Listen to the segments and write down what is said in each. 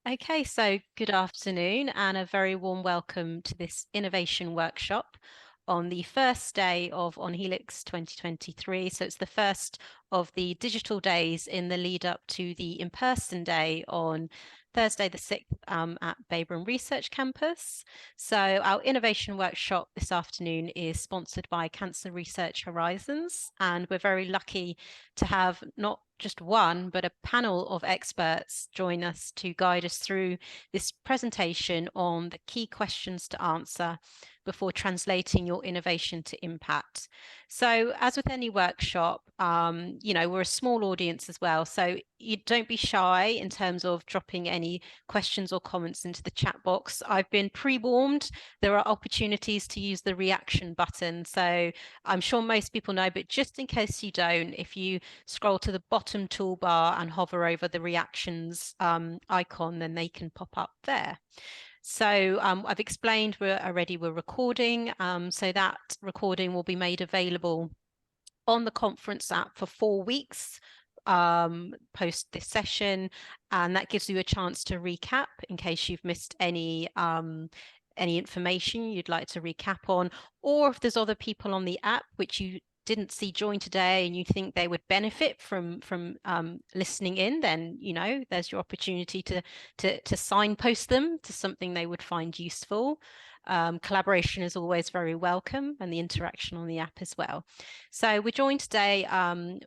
Okay, so good afternoon and a very warm welcome to this innovation workshop on the first day of On Helix 2023. So it's the first of the digital days in the lead up to the in-person day on Thursday the 6th at Bayborough Research Campus. So our innovation workshop this afternoon is sponsored by Cancer Research Horizons, and we're very lucky to have not just one, but a panel of experts join us to guide us through this presentation on the key questions to answer before translating your innovation to impact. So as with any workshop, we're a small audience as well. So you don't be shy in terms of dropping any questions or comments into the chat box. I've been pre-warned. There are opportunities to use the reaction button. So I'm sure most people know, but just in case you don't, if you scroll to the bottom toolbar and hover over the reactions icon, then they can pop up there. So I've explained we're recording, so that recording will be made available on the conference app for 4 weeks post this session, and that gives you a chance to recap in case you've missed any information you'd like to recap on, or if there's other people on the app which you didn't see join today and you think they would benefit from listening in, then there's your opportunity to signpost them to something they would find useful. Collaboration is always very welcome, and the interaction on the app as well. So we're joined today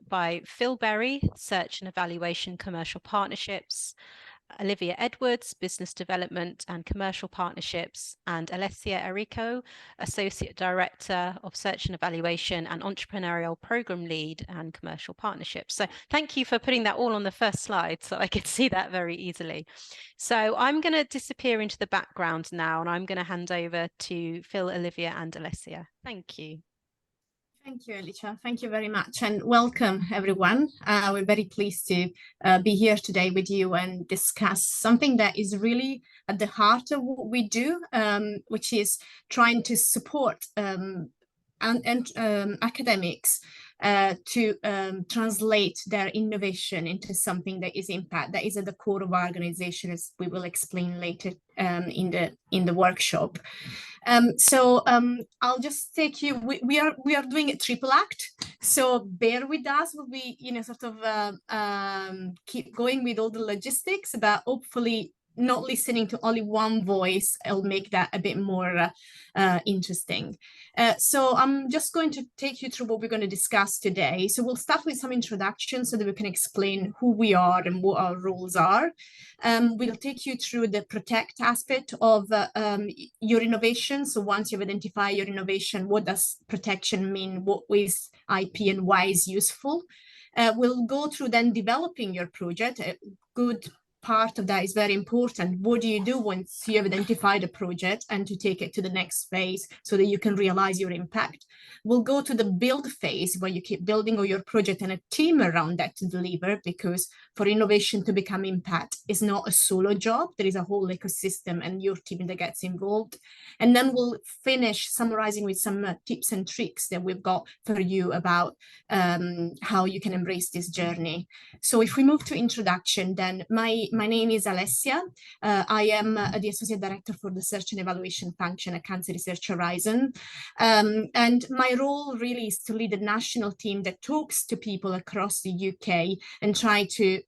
by Phil Berry, Search and Evaluation Commercial Partnerships, Olivia Edwards, Business Development and Commercial Partnerships, and Alessia Erico, Associate Director of Search and Evaluation and Entrepreneurial Program Lead and Commercial Partnerships. So thank you for putting that all on the first slide so I could see that very easily. So I'm going to disappear into the background now, and I'm going to hand over to Phil, Olivia and Alessia. Thank you. Thank you, Alicia. Thank you very much, and welcome, everyone. We're very pleased to be here today with you and discuss something that is really at the heart of what we do, which is trying to support academics to translate their innovation into something that is impact, that is at the core of our organization, as we will explain later in the workshop. I'll just take you. We are doing a triple act, so bear with us. We'll be keep going with all the logistics, but hopefully not listening to only one voice. It'll make that a bit more interesting. So I'm just going to take you through what we're going to discuss today. So we'll start with some introduction so that we can explain who we are and what our roles are. We'll take you through the protect aspect of your innovation. So once you've identified your innovation, what does protection mean? What is IP and why is useful? We'll go through then developing your project. A good part of that is very important. What do you do once you have identified a project and to take it to the next phase so that you can realize your impact? We'll go to the build phase where you keep building all your project and a team around that to deliver, because for innovation to become impact is not a solo job. There is a whole ecosystem and your team that gets involved. And then we'll finish summarizing with some tips and tricks that we've got for you about how you can embrace this journey. So if we move to introduction, then my name is Alessia. I am the Associate Director for the Search and Evaluation function at Cancer Research Horizon. And my role really is to lead a national team that talks to people across the UK and try to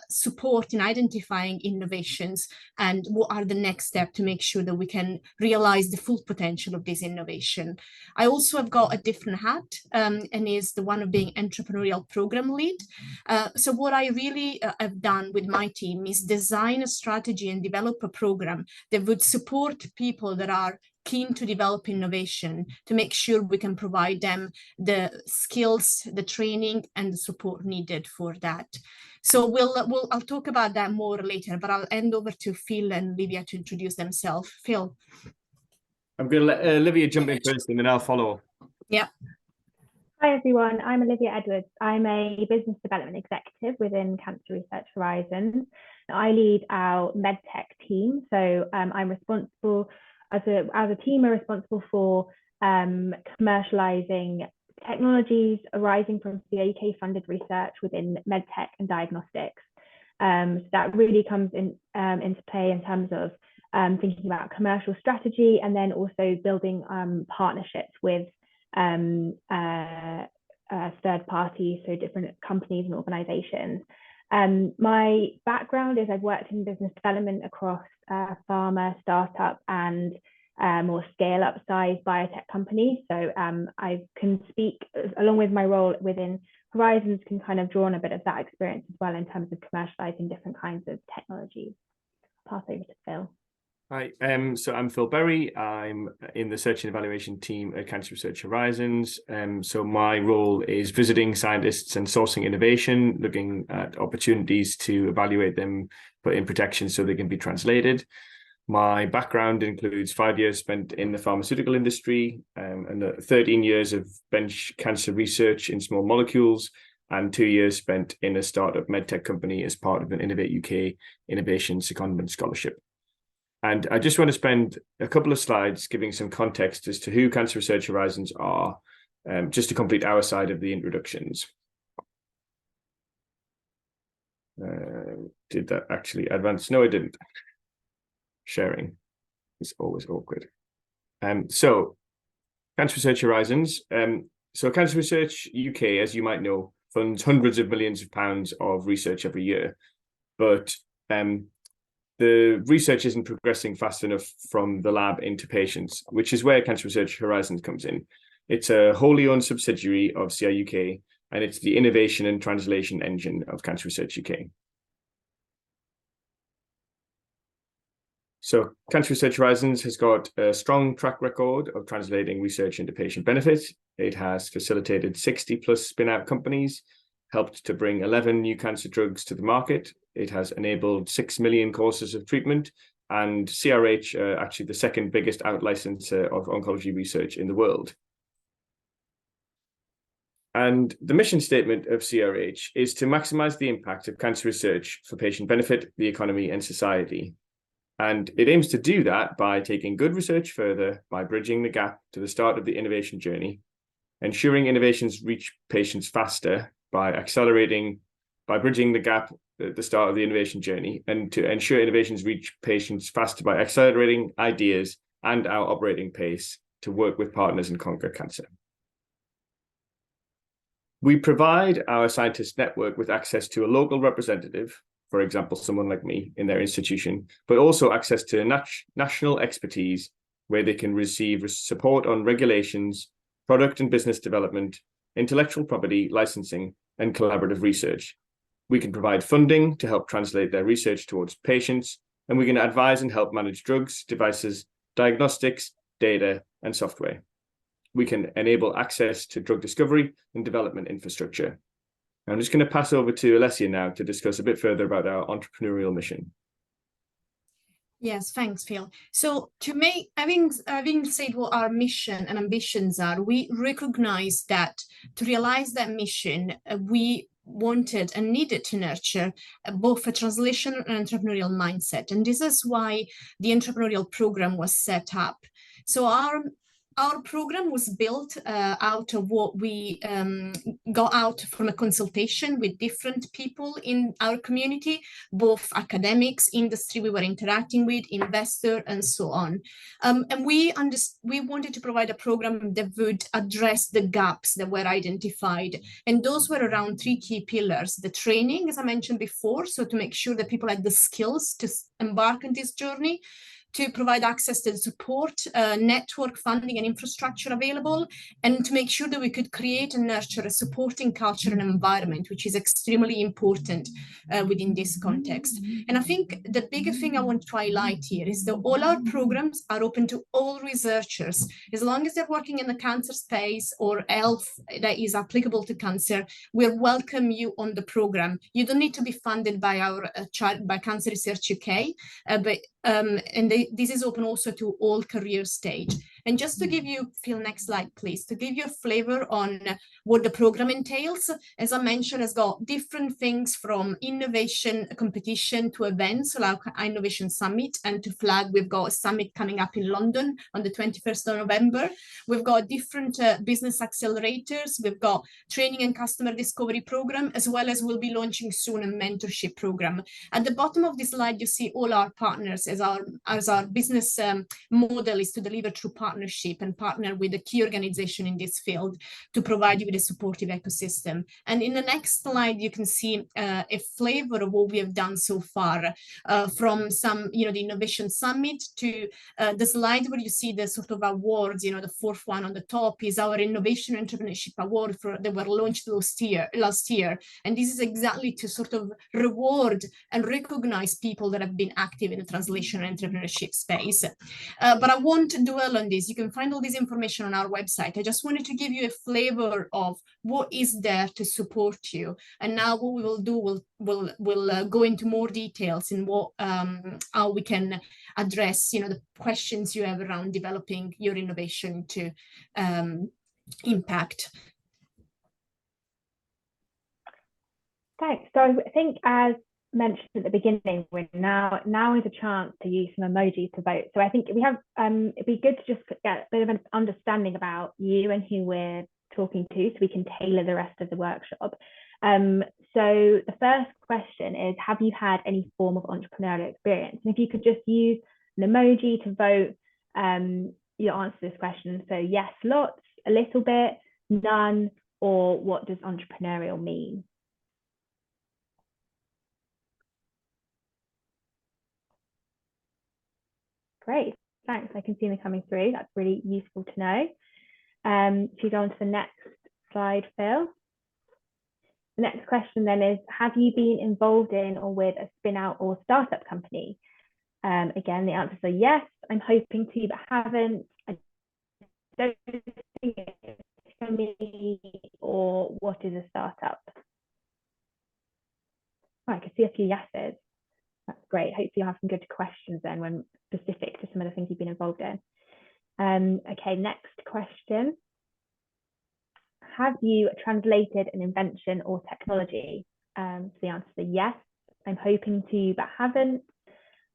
support in identifying innovations and what are the next steps to make sure that we can realize the full potential of this innovation. I also have got a different hat and is the one of being entrepreneurial program lead. So what I really have done with my team is design a strategy and develop a program that would support people that are keen to develop innovation, to make sure we can provide them the skills, the training, and the support needed for that. So I'll talk about that more later, but I'll hand over to Phil and Olivia to introduce themselves. Phil. I'm going to let Olivia jump in first and then I'll follow. Yeah. Hi everyone, I'm Olivia Edwards. I'm a business development executive within Cancer Research Horizons. I lead our MedTech team, so I'm responsible as a team. We're responsible for commercializing technologies arising from CAK funded research within MedTech and diagnostics. So that really comes into play in terms of thinking about commercial strategy, and then also building partnerships with third parties, so different companies and organizations. My background is I've worked in business development across pharma, startup, and more scale-up size biotech companies. So I can speak, along with my role within Horizons, can kind of draw on a bit of that experience as well in terms of commercializing different kinds of technologies. Pass over to Phil. Hi, so I'm Phil Berry. I'm in the Search and Evaluation team at Cancer Research Horizons. So my role is visiting scientists and sourcing innovation, looking at opportunities to evaluate them, put in protection so they can be translated. My background includes 5 years spent in the pharmaceutical industry and 13 years of bench cancer research in small molecules, and 2 years spent in a startup medtech company as part of an Innovate UK Innovation Secondment Scholarship. And I just want to spend a couple of slides giving some context as to who Cancer Research Horizons are, just to complete our side of the introductions. Did that actually advance? No, I didn't. Sharing is always awkward. So Cancer Research Horizons. So Cancer Research UK, as you might know, funds hundreds of millions of pounds of research every year, but the research isn't progressing fast enough from the lab into patients, which is where Cancer Research Horizons comes in. It's a wholly owned subsidiary of CI UK, and it's the innovation and translation engine of Cancer Research UK. So Cancer Research Horizons has got a strong track record of translating research into patient benefit. It has facilitated 60 plus spin-out companies, helped to bring 11 new cancer drugs to the market. It has enabled 6 million courses of treatment, and CRH actually the second biggest out-licenser of oncology research in the world. And the mission statement of CRH is to maximize the impact of cancer research for patient benefit, the economy, and society. And it aims to do that by taking good research further, by bridging the gap to the start of the innovation journey, ensuring innovations reach patients faster by bridging the gap at the start of the innovation journey, and to ensure innovations reach patients faster by accelerating ideas and our operating pace to work with partners and conquer cancer. We provide our scientist network with access to a local representative, for example, someone like me in their institution, but also access to national expertise where they can receive support on regulations, product and business development, intellectual property, licensing, and collaborative research. We can provide funding to help translate their research towards patients, and we can advise and help manage drugs, devices, diagnostics, data, and software. We can enable access to drug discovery and development infrastructure. I'm just going to pass over to Alessia now to discuss a bit further about our entrepreneurial mission. Yes, thanks, Phil. So having said what our mission and ambitions are, we recognize that to realize that mission, we wanted and needed to nurture both a translation and entrepreneurial mindset. And this is why the entrepreneurial program was set up. So our program was built out of what we got out from a consultation with different people in our community, both academics, industry we were interacting with, investor, and so on. And we wanted to provide a program that would address the gaps that were identified. And those were around 3 key pillars: the training, as I mentioned before, so to make sure that people had the skills to embark on this journey, to provide access to the support, network, funding, and infrastructure available, and to make sure that we could create and nurture a supporting culture and environment, which is extremely important within this context. And I think the bigger thing I want to highlight here is that all our programs are open to all researchers. As long as they're working in the cancer space or health that is applicable to cancer, we'll welcome you on the program. You don't need to be funded by by Cancer Research UK, this is open also to all career stage. And just to give you, Phil, next slide, please, to give you a flavor on what the program entails, as I mentioned, it's got different things from innovation competition to events like Innovation Summit, and to flag, we've got a summit coming up in London on the 21st of November. We've got different business accelerators, we've got training and customer discovery program, as well as we'll be launching soon a mentorship program. At the bottom of this slide, you see all our partners, as our business model is to deliver through partnership and partner with a key organization in this field to provide you with a supportive ecosystem. And in the next slide, you can see a flavor of what we have done so far, from some, the Innovation Summit to the slide where you see the sort of awards, the fourth one on the top is our Innovation Entrepreneurship Award that were launched last year. And this is exactly to sort of reward and recognize people that have been active in the translation and entrepreneurship space. But I won't dwell on this. You can find all this information on our website. I just wanted to give you a flavor of what is there to support you. And now what we will do, we'll go into more details in what how we can address, the questions you have around developing your innovation to impact. Thanks. So I think, as mentioned at the beginning, now is a chance to use some emojis to vote. So I think we have it'd be good to just get a bit of an understanding about you and who we're talking to, so we can tailor the rest of the workshop. So the first question is, have you had any form of entrepreneurial experience? And if you could just use an emoji to vote your answer to this question. So yes, lots, a little bit, none, or what does entrepreneurial mean? Great, thanks. I can see them coming through. That's really useful to know. If you go on to the next slide, Phil. The next question then is, have you been involved in or with a spin out or startup company? Again, the answers are yes, I'm hoping to, but haven't. I don't think it's for me, or what is a startup? Oh, I can see a few yeses. That's great. Hopefully you'll have some good questions then when specific to some of the things you've been involved in. Okay, next question. Have you translated an invention or technology? So the answer is yes, I'm hoping to, but haven't.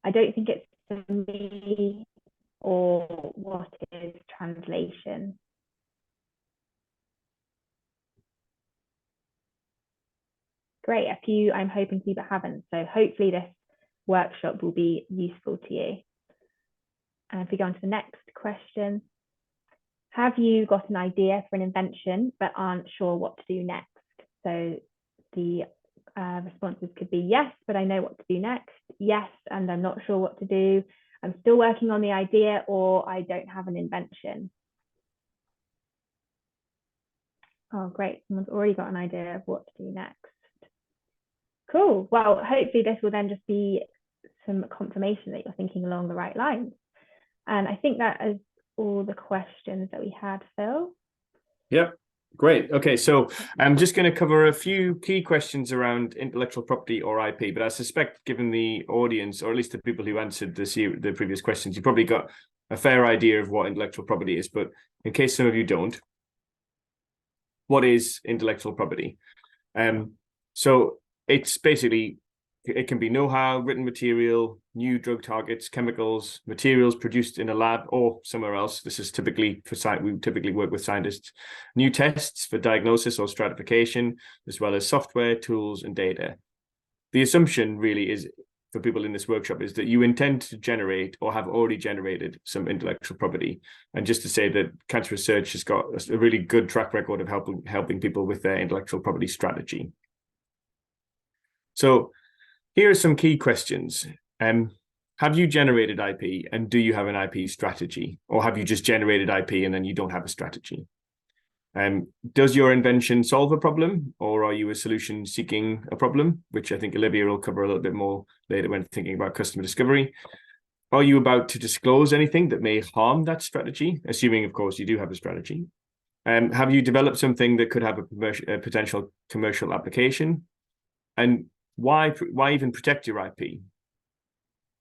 I don't think it's for me, or what is translation? Great, a few I'm hoping to, but haven't. So hopefully this workshop will be useful to you. And if we go on to the next question, have you got an idea for an invention but aren't sure what to do next? So the responses could be yes, but I know what to do next. Yes, and I'm not sure what to do. I'm still working on the idea, or I don't have an invention. Oh, great. Someone's already got an idea of what to do next. Cool. Well, hopefully this will then just be some confirmation that you're thinking along the right lines. And I think that is all the questions that we had, Phil. Yep. Great. Okay, so I'm just going to cover a few key questions around intellectual property or IP, but I suspect given the audience, or at least the people who answered the previous questions, you probably got a fair idea of what intellectual property is, but in case some of you don't, what is intellectual property? So it's basically, it can be know-how, written material, new drug targets, chemicals, materials produced in a lab or somewhere else. This is typically for science. We typically work with scientists. New tests for diagnosis or stratification, as well as software, tools, and data. The assumption really is, for people in this workshop, is that you intend to generate or have already generated some intellectual property. And just to say that Cancer Research has got a really good track record of helping people with their intellectual property strategy. So here are some key questions. Have you generated IP, and do you have an IP strategy? Or have you just generated IP and then you don't have a strategy? Does your invention solve a problem, or are you a solution seeking a problem? Which I think Olivia will cover a little bit more later when thinking about customer discovery. Are you about to disclose anything that may harm that strategy? Assuming, of course, you do have a strategy. Have you developed something that could have a potential commercial application? And why even protect your IP?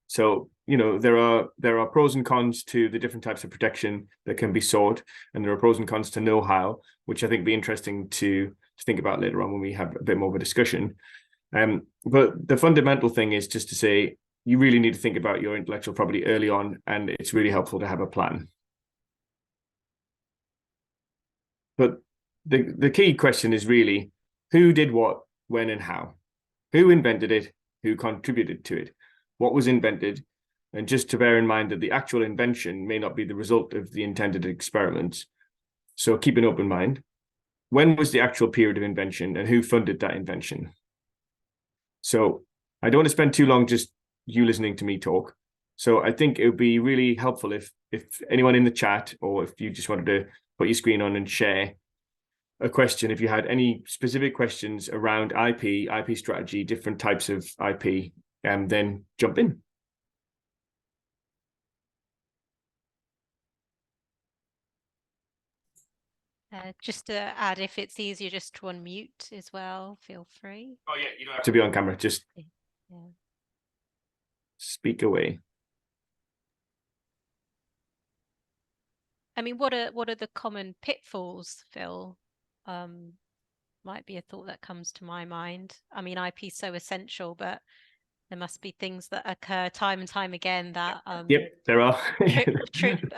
So, there are pros and cons to the different types of protection that can be sought, and there are pros and cons to know-how, which I think will be interesting to think about later on when we have a bit more of a discussion. But the fundamental thing is just to say, you really need to think about your intellectual property early on, and it's really helpful to have a plan. But the key question is really, who did what, when, and how? Who invented it? Who contributed to it? What was invented? And just to bear in mind that the actual invention may not be the result of the intended experiments. So keep an open mind. When was the actual period of invention, and who funded that invention? So I don't want to spend too long just you listening to me talk. So I think it would be really helpful if anyone in the chat, or if you just wanted to put your screen on and share a question, if you had any specific questions around IP strategy, different types of IP, then jump in. Just to add, if it's easier just to unmute as well, feel free. Oh yeah, you don't have to be on camera, just speak away. I mean, what are the common pitfalls, Phil? Might be a thought that comes to my mind. I mean, IP is so essential, but there must be things that occur time and time again that Yep, there are. trip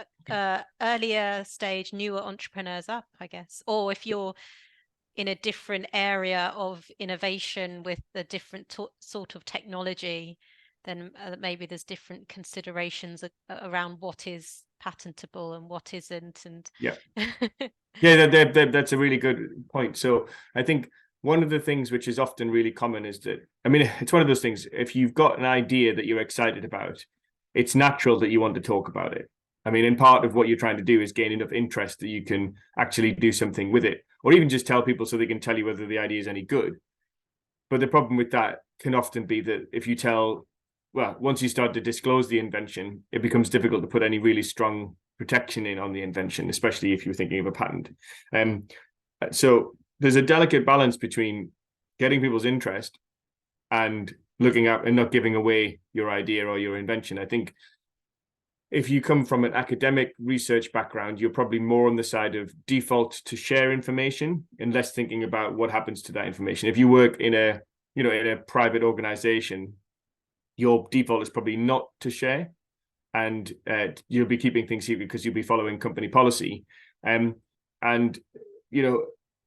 earlier stage newer entrepreneurs up, I guess. Or if you're in a different area of innovation with a different sort of technology, then maybe there's different considerations around what is patentable and what isn't. And yeah, that's a really good point. So I think one of the things which is often really common is that, I mean, it's one of those things, if you've got an idea that you're excited about, it's natural that you want to talk about it. I mean, and part of what you're trying to do is gain enough interest that you can actually do something with it, or even just tell people so they can tell you whether the idea is any good. But the problem with that can often be that if you once you start to disclose the invention, it becomes difficult to put any really strong protection in on the invention, especially if you're thinking of a patent. So there's a delicate balance between getting people's interest and looking at and not giving away your idea or your invention. I think if you come from an academic research background, you're probably more on the side of default to share information and less thinking about what happens to that information. If you work in a private organization, your default is probably not to share, and you'll be keeping things secret because you'll be following company policy. And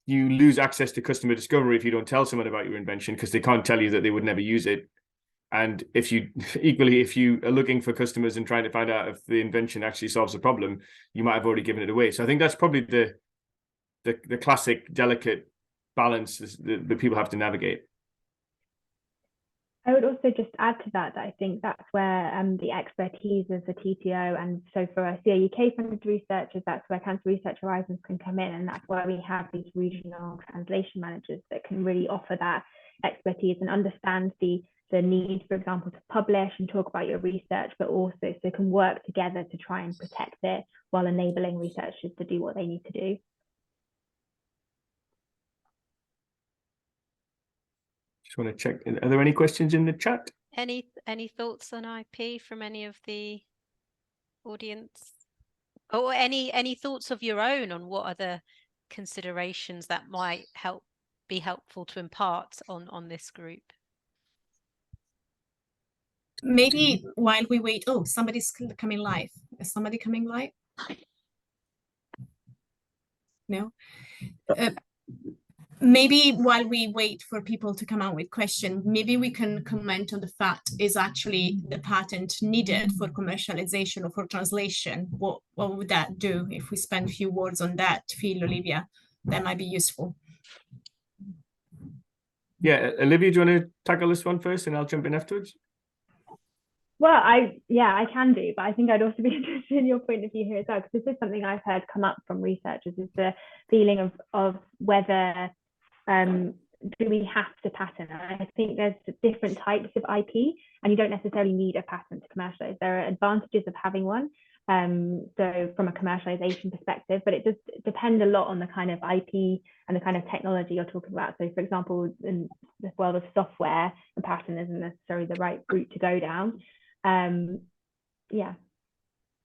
you lose access to customer discovery if you don't tell someone about your invention, because they can't tell you that they would never use it. And if you are looking for customers and trying to find out if the invention actually solves a problem, you might have already given it away. So I think that's probably the classic delicate balance that people have to navigate. I would also just add to that I think that's where the expertise of the TTO, and so for our CAUK funded researchers, that's where Cancer Research Horizons can come in, and that's why we have these regional translation managers that can really offer that expertise and understand the need, for example, to publish and talk about your research, but also so they can work together to try and protect it while enabling researchers to do what they need to do. Just want to check. Are there any questions in the chat? Any thoughts on IP from any of the audience? Or any thoughts of your own on what are the considerations that might be helpful to impart on this group? Maybe while we wait, somebody's coming live. Is somebody coming live? No? Maybe while we wait for people to come out with questions, maybe we can comment on the fact, is actually the patent needed for commercialization or for translation? What would that do? If we spend a few words on that, Phil, Olivia, that might be useful. Yeah, Olivia, do you want to tackle this one first and I'll jump in afterwards? Well, I can do, but I think I'd also be interested in your point of view here as well, because this is something I've heard come up from researchers, is the feeling of whether do we have to patent? I think there's different types of IP, and you don't necessarily need a patent to commercialize. There are advantages of having one, so from a commercialization perspective, but it does depend a lot on the kind of IP and the kind of technology you're talking about. So, for example, in the world of software, a patent isn't necessarily the right route to go down. Yeah.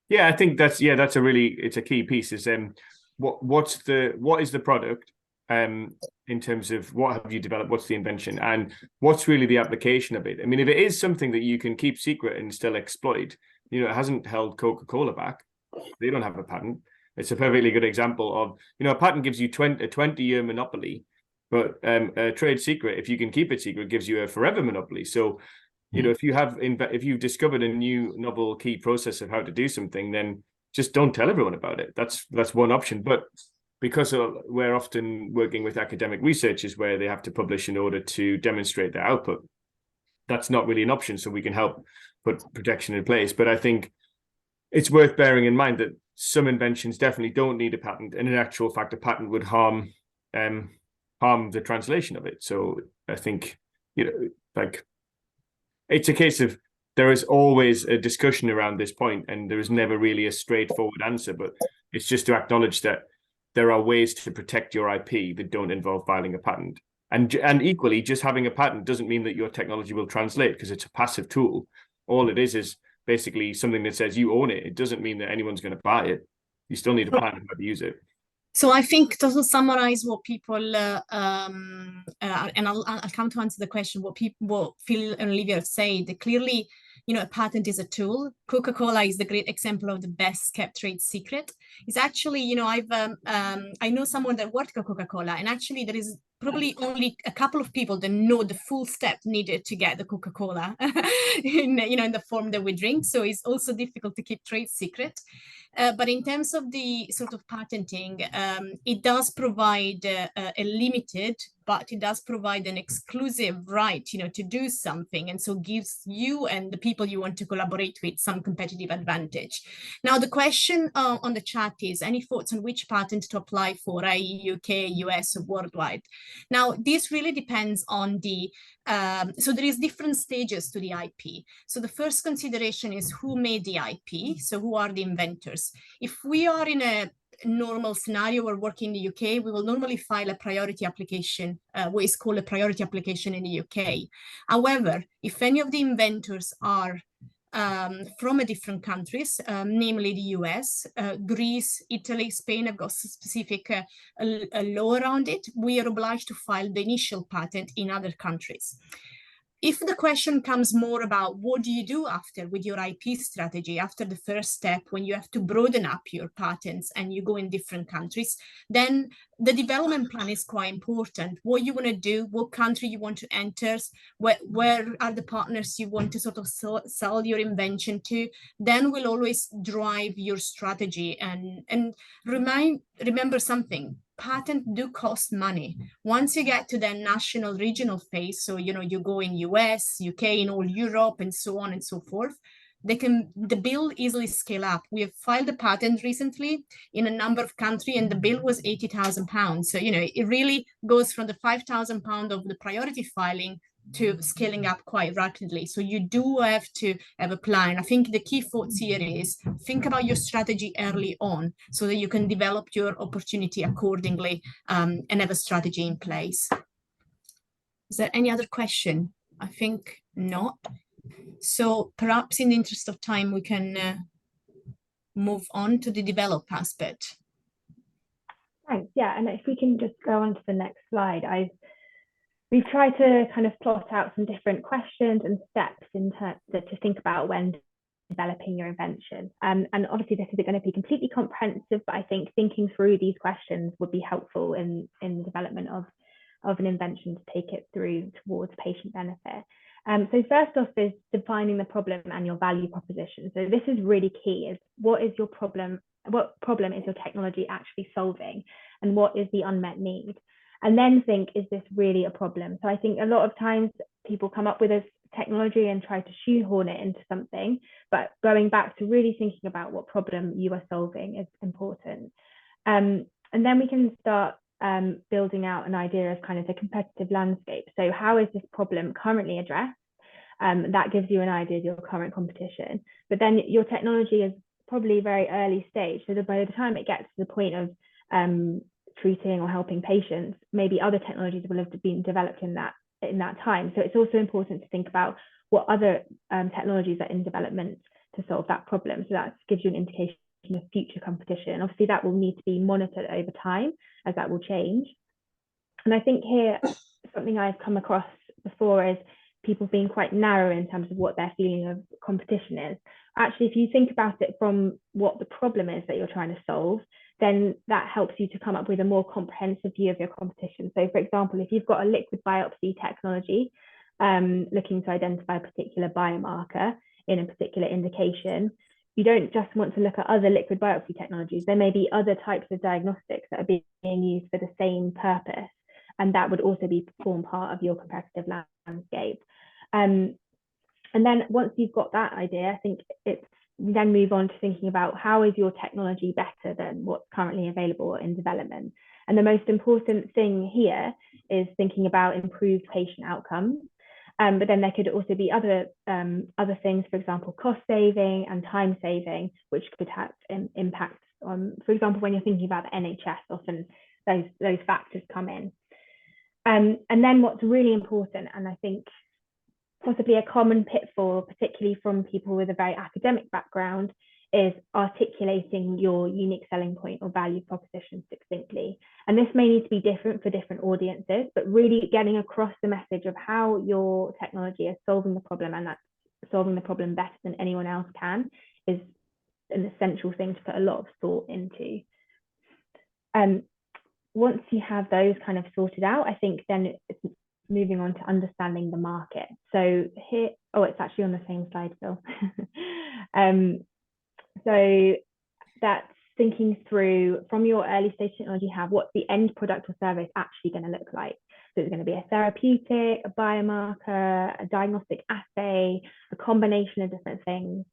Yeah, I think that's it's a key piece is what is the product in terms of what have you developed, what's the invention, and what's really the application of it. I mean, if it is something that you can keep secret and still exploit, you know, it hasn't held Coca-Cola back. They don't have a patent. It's a perfectly good example of, you know, a patent gives you a 20-year monopoly, but a trade secret, if you can keep it secret, gives you a forever monopoly. So, you know, if you've discovered a new novel key process of how to do something, then just don't tell everyone about it. That's one option. But because we're often working with academic researchers where they have to publish in order to demonstrate their output, that's not really an option. So we can help put protection in place. But I think it's worth bearing in mind that some inventions definitely don't need a patent, and in actual fact, a patent would harm the translation of it. So I think, you know, like, it's a case of there is always a discussion around this point, and there is never really a straightforward answer. But it's just to acknowledge that there are ways to protect your IP that don't involve filing a patent. And equally, just having a patent doesn't mean that your technology will translate, because it's a passive tool. All it is basically something that says you own it. It doesn't mean that anyone's going to buy it. You still need a plan how to use it. So I think to summarize what people, and I'll come to answer the question, what Phil and Olivia have said, clearly, you know, a patent is a tool. Coca-Cola is the great example of the best kept trade secret. It's actually, you know, I know someone that worked at Coca-Cola, and actually there is probably only a couple of people that know the full step needed to get the Coca-Cola in the form that we drink. So it's also difficult to keep trade secret. But in terms of the sort of patenting, it does provide a limited, but it does provide an exclusive right, you know, to do something, and so gives you and the people you want to collaborate with some competitive advantage. Now, the question on the chat is, any thoughts on which patent to apply for, i.e. UK, US, or worldwide? Now, this really depends on the so there is different stages to the IP. So the first consideration is who made the IP, so who are the inventors. If we are in a normal scenario, we're working in the UK, we will normally file a priority application, what is called a priority application in the UK. However, if any of the inventors are from different countries, namely the US, Greece, Italy, Spain have got specific a law around it, we are obliged to file the initial patent in other countries. If the question comes more about what do you do after with your IP strategy, after the first step, when you have to broaden up your patents and you go in different countries, then the development plan is quite important. What you want to do, what country you want to enter, where are the partners you want to sort of sell your invention to, then will always drive your strategy. And remember something, patents do cost money. Once you get to the national regional phase, so you know you go in US, UK, in all Europe, and so on and so forth, the bill easily scale up. We have filed a patent recently in a number of countries, and the bill was £80,000. So you know it really goes from the £5,000 of the priority filing to scaling up quite rapidly. So you do have to have a plan. I think the key thoughts here is think about your strategy early on so that you can develop your opportunity accordingly and have a strategy in place. Is there any other question? I think not. So perhaps in the interest of time, we can move on to the develop aspect. Thanks. Yeah, and if we can just go on to the next slide. We've tried to kind of plot out some different questions and steps to think about when developing your invention. And obviously this isn't going to be completely comprehensive, but I think thinking through these questions would be helpful in the development of an invention to take it through towards patient benefit. So first off is defining the problem and your value proposition. So this is really key, is what is your problem? What problem is your technology actually solving? And what is the unmet need? And then think, is this really a problem? So I think a lot of times people come up with a technology and try to shoehorn it into something, but going back to really thinking about what problem you are solving is important. And then we can start building out an idea of kind of the competitive landscape. So how is this problem currently addressed? That gives you an idea of your current competition. But then your technology is probably very early stage. So that by the time it gets to the point of treating or helping patients, maybe other technologies will have been developed in that time. So it's also important to think about what other technologies are in development to solve that problem. So that gives you an indication of future competition. Obviously, that will need to be monitored over time as that will change. And I think here, something I've come across before is people being quite narrow in terms of what their feeling of competition is. Actually, if you think about it from what the problem is that you're trying to solve, then that helps you to come up with a more comprehensive view of your competition. So for example, if you've got a liquid biopsy technology looking to identify a particular biomarker in a particular indication, you don't just want to look at other liquid biopsy technologies. There may be other types of diagnostics that are being used for the same purpose, and that would also form part of your competitive landscape. And then once you've got that idea, I think it's then move on to thinking about how is your technology better than what's currently available in development. And the most important thing here is thinking about improved patient outcomes. But then there could also be other things, for example, cost saving and time saving, which could have impacts on, for example, when you're thinking about the NHS, often those factors come in. And then what's really important, and I think possibly a common pitfall, particularly from people with a very academic background, is articulating your unique selling point or value proposition succinctly. And this may need to be different for different audiences, but really getting across the message of how your technology is solving the problem, and that's solving the problem better than anyone else can, is an essential thing to put a lot of thought into. Once you have those kind of sorted out, I think then it's moving on to understanding the market. So here, oh, it's actually on the same slide, Phil. So that's thinking through from your early stage technology you have, what's the end product or service actually going to look like? So it's going to be a therapeutic, a biomarker, a diagnostic assay, a combination of different things.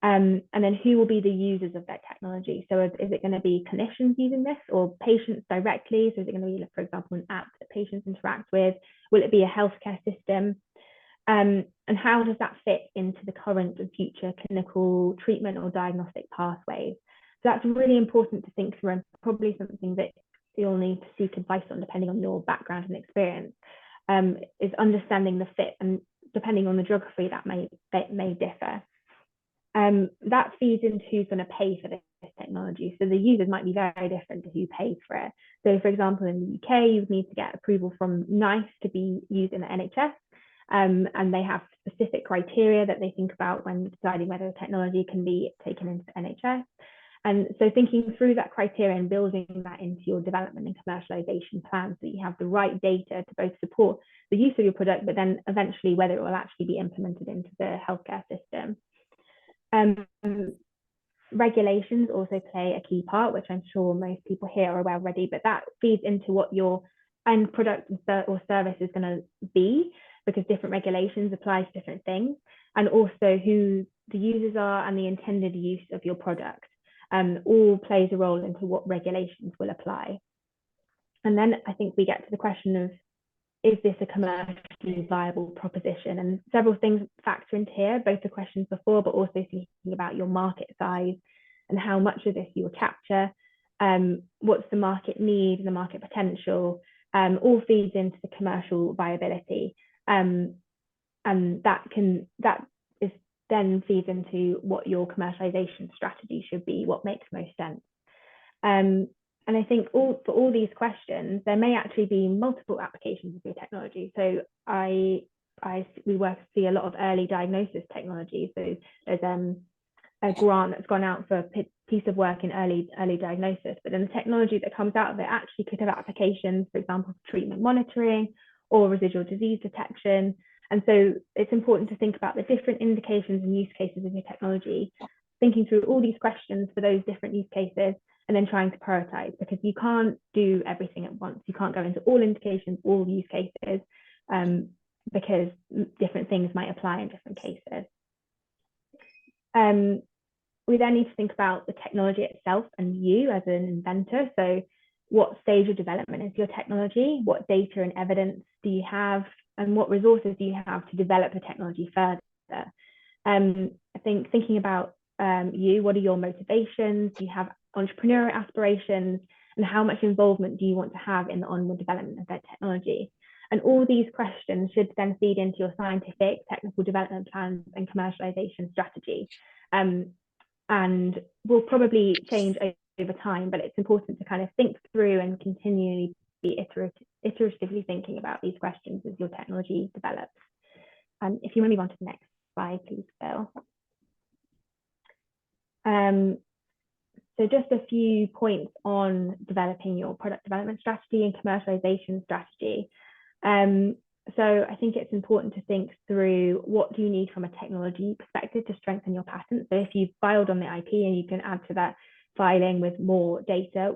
And then who will be the users of that technology? So is it going to be clinicians using this, or patients directly? So is it going to be, for example, an app that patients interact with? Will it be a healthcare system? And how does that fit into the current and future clinical treatment or diagnostic pathways? So that's really important to think through, and probably something that you'll need to seek advice on depending on your background and experience, is understanding the fit, and depending on the geography that may differ. That feeds into who's going to pay for this technology. So the users might be very different to who pays for it. So for example, in the UK, you would need to get approval from NICE to be used in the NHS. And they have specific criteria that they think about when deciding whether a technology can be taken into the NHS. And so thinking through that criteria and building that into your development and commercialization plans, so that you have the right data to both support the use of your product, but then eventually whether it will actually be implemented into the healthcare system. Regulations also play a key part, which I'm sure most people here are aware already, but that feeds into what your end product or service is going to be, because different regulations apply to different things, and also who the users are and the intended use of your product all plays a role into what regulations will apply. And then I think we get to the question of, is this a commercially viable proposition? And several things factor into here, both the questions before, but also thinking about your market size and how much of this you will capture. What's the market need and the market potential? All feeds into the commercial viability. And that then feeds into what your commercialization strategy should be, what makes most sense. And I think for all these questions, there may actually be multiple applications of your technology. So we see a lot of early diagnosis technology. So there's a grant that's gone out for a piece of work in early diagnosis, but then the technology that comes out of it actually could have applications, for example, for treatment monitoring or residual disease detection. And so it's important to think about the different indications and use cases of your technology, thinking through all these questions for those different use cases, and then trying to prioritize, because you can't do everything at once. You can't go into all indications, all use cases, because different things might apply in different cases. We then need to think about the technology itself and you as an inventor. So what stage of development is your technology? What data and evidence do you have? And what resources do you have to develop the technology further? I think thinking about what are your motivations? Do you have entrepreneurial aspirations? And how much involvement do you want to have in the onward development of that technology? And all these questions should then feed into your scientific, technical development plans and commercialization strategy. And will probably change over time, but it's important to kind of think through and continually be iteratively thinking about these questions as your technology develops. If you want to move on to the next slide, please, Phil. So just a few points on developing your product development strategy and commercialization strategy. So I think it's important to think through what do you need from a technology perspective to strengthen your patent. So if you've filed on the IP and you can add to that filing with more data,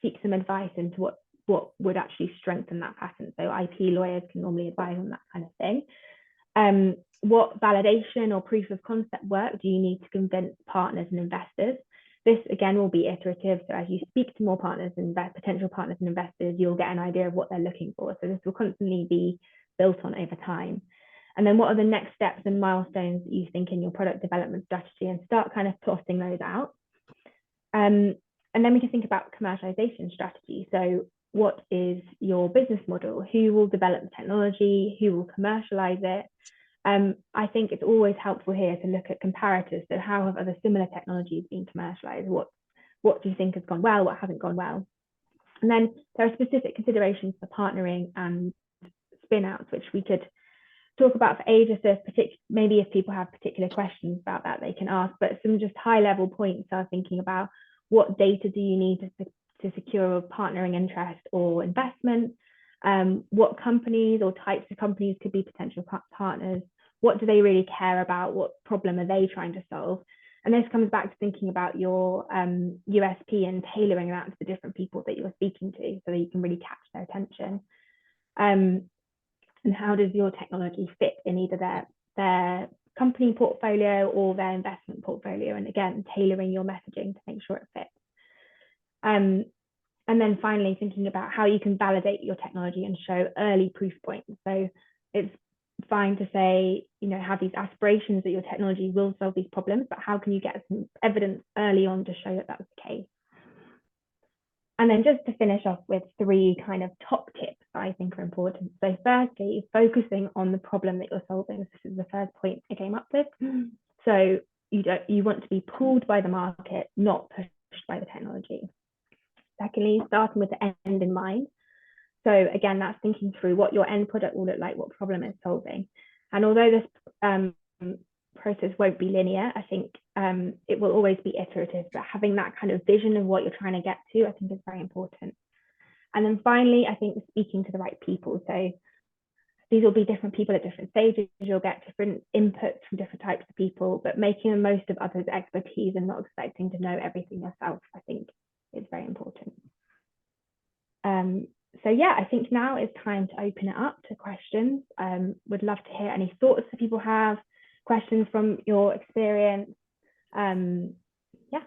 seek some advice into what would actually strengthen that patent. So IP lawyers can normally advise on that kind of thing. What validation or proof of concept work do you need to convince partners and investors? This again will be iterative. So as you speak to more partners and potential partners and investors, you'll get an idea of what they're looking for. So this will constantly be built on over time. And then what are the next steps and milestones that you think in your product development strategy, and start kind of plotting those out. And then we can think about commercialization strategy. So what is your business model? Who will develop the technology? Who will commercialize it? I think it's always helpful here to look at comparators. So how have other similar technologies been commercialized? What do you think has gone well? What hasn't gone well? And then there are specific considerations for partnering and spin-outs, which we could talk about for ages. So maybe if people have particular questions about that, they can ask. But some just high-level points are thinking about what data do you need to secure a partnering interest or investment? What companies or types of companies could be potential partners? What do they really care about? What problem are they trying to solve? And this comes back to thinking about your USP and tailoring that to the different people that you're speaking to so that you can really catch their attention. And how does your technology fit in either their company portfolio or their investment portfolio? And again, tailoring your messaging to make sure it fits. And then finally, thinking about how you can validate your technology and show early proof points. So it's fine to say, have these aspirations that your technology will solve these problems, but how can you get some evidence early on to show that that's the case? And then just to finish off with 3 kind of top tips that I think are important. So firstly, focusing on the problem that you're solving. This is the first point I came up with. So you want to be pulled by the market, not pushed by the technology. Secondly, starting with the end in mind. So again, that's thinking through what your end product will look like, what problem it's solving. And although this process won't be linear, I think it will always be iterative, but having that kind of vision of what you're trying to get to, I think is very important. And then finally, I think speaking to the right people. So these will be different people at different stages. You'll get different inputs from different types of people, but making the most of others' expertise and not expecting to know everything yourself, I think is very important. So yeah, I think now is time to open it up to questions. Would love to hear any thoughts that people have, questions from your experience. Yeah.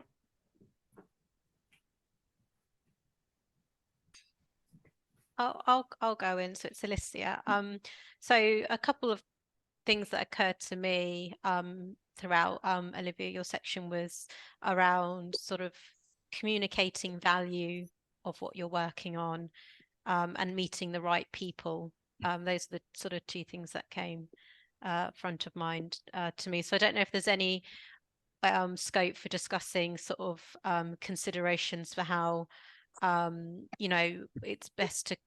I'll go in. So it's Alicia. So a couple of things that occurred to me throughout Olivia, your section was around sort of communicating value of what you're working on and meeting the right people. Those are the sort of 2 things that came front of mind to me. So I don't know if there's any scope for discussing sort of considerations for how it's best to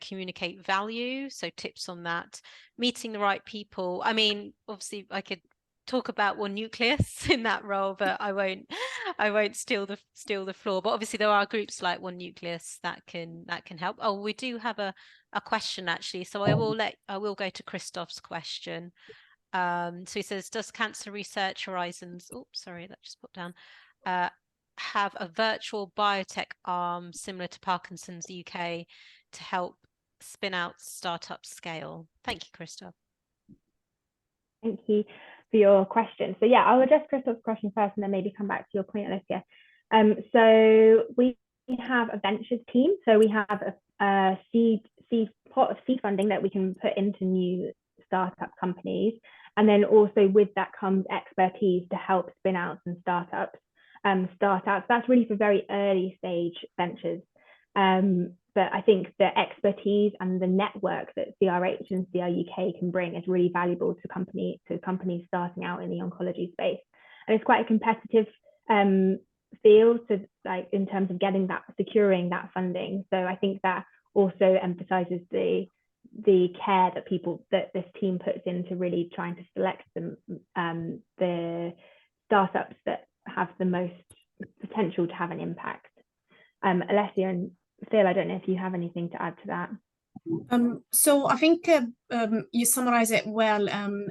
communicate value. So tips on that, meeting the right people. I mean, obviously I could talk about One Nucleus in that role, but I won't steal the floor. But obviously there are groups like One Nucleus that can help. Oh, we do have a question actually, so I will go to Christoph's question. So he says, does Cancer Research Horizons, sorry, that just popped down, have a virtual biotech arm similar to Parkinson's UK to help spin out startup scale? Thank you, Christoph. Thank you for your question. So yeah, I'll address Christoph's question first and then maybe come back to your point, Alicia. So we have a ventures team. So we have a pot of seed funding that we can put into new startup companies. And then also with that comes expertise to help spin outs and startups. That's really for very early stage ventures. but I think the expertise and the network that CRH and CRUK can bring is really valuable to companies starting out in the oncology space. And it's quite a competitive field, to like in terms of securing that funding. So I think that also emphasizes the care that this team puts into really trying to select the startups that have the most potential to have an impact. Alessia and Phil, I don't know if you have anything to add to that. So I think you summarize it well.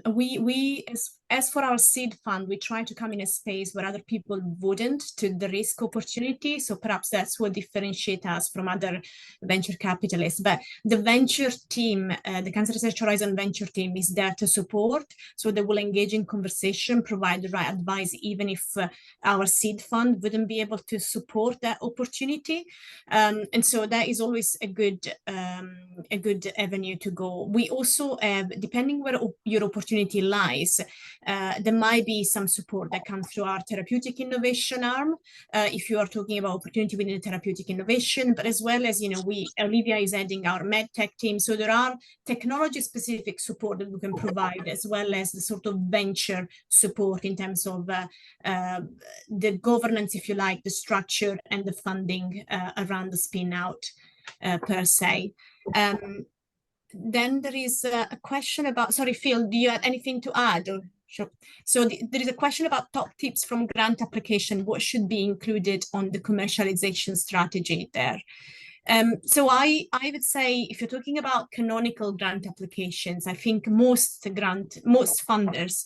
We as for our seed fund, we try to come in a space where other people wouldn't, to the risk opportunity. So perhaps that's what differentiates us from other venture capitalists. But the venture team, the Cancer Research Horizon venture team, is there to support. So they will engage in conversation, provide the right advice, even if our seed fund wouldn't be able to support that opportunity. And so that is always a good avenue to go. We also have, depending where your opportunity lies, there might be some support that comes through our therapeutic innovation arm, if you are talking about opportunity within therapeutic innovation, but as well as, Olivia is heading our medtech team. So there are technology-specific support that we can provide, as well as the sort of venture support in terms of the governance, if you like, the structure and the funding around the spin out per se. Then there is a question about, sorry, Phil, do you have anything to add? Or, sure. So there is a question about top tips from grant application. What should be included on the commercialization strategy there? So I would say, if you're talking about canonical grant applications, I think most funders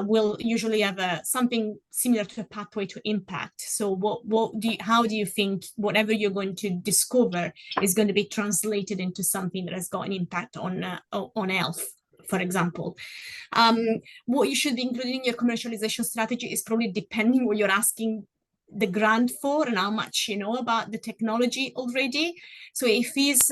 will usually have something similar to a pathway to impact. So how do you think whatever you're going to discover is going to be translated into something that has got an impact on health, for example? What you should be including in your commercialization strategy is probably depending what you're asking the grant for and how much you know about the technology already. So if it's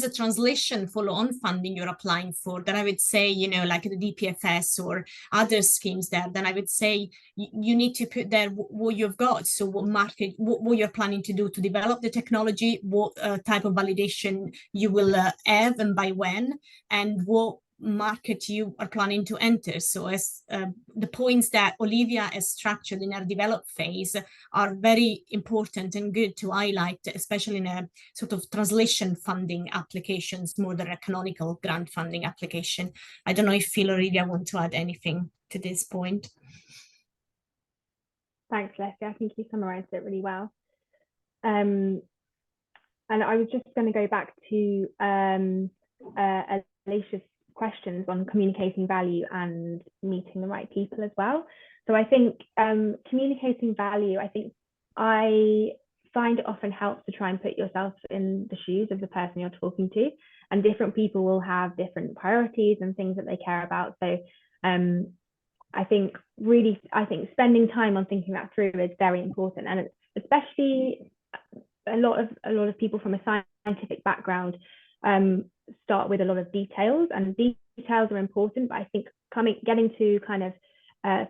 a translation follow-on funding you're applying for, then I would say, like the DPFS or other schemes there, then I would say you need to put there what you've got. So what market, what you're planning to do to develop the technology, what type of validation you will have and by when, and what market you are planning to enter. So as the points that Olivia has structured in her develop phase are very important and good to highlight, especially in a sort of translation funding applications more than a canonical grant funding application. I don't know if Phil or Olivia want to add anything to this point. Thanks, Leslie. I think you summarized it really well. And I was just going to go back to Alicia's questions on communicating value and meeting the right people as well. So I think communicating value, I find it often helps to try and put yourself in the shoes of the person you're talking to, and different people will have different priorities and things that they care about. So I think spending time on thinking that through is very important, and especially a lot of people from a scientific background start with a lot of details, and details are important, but I think getting to kind of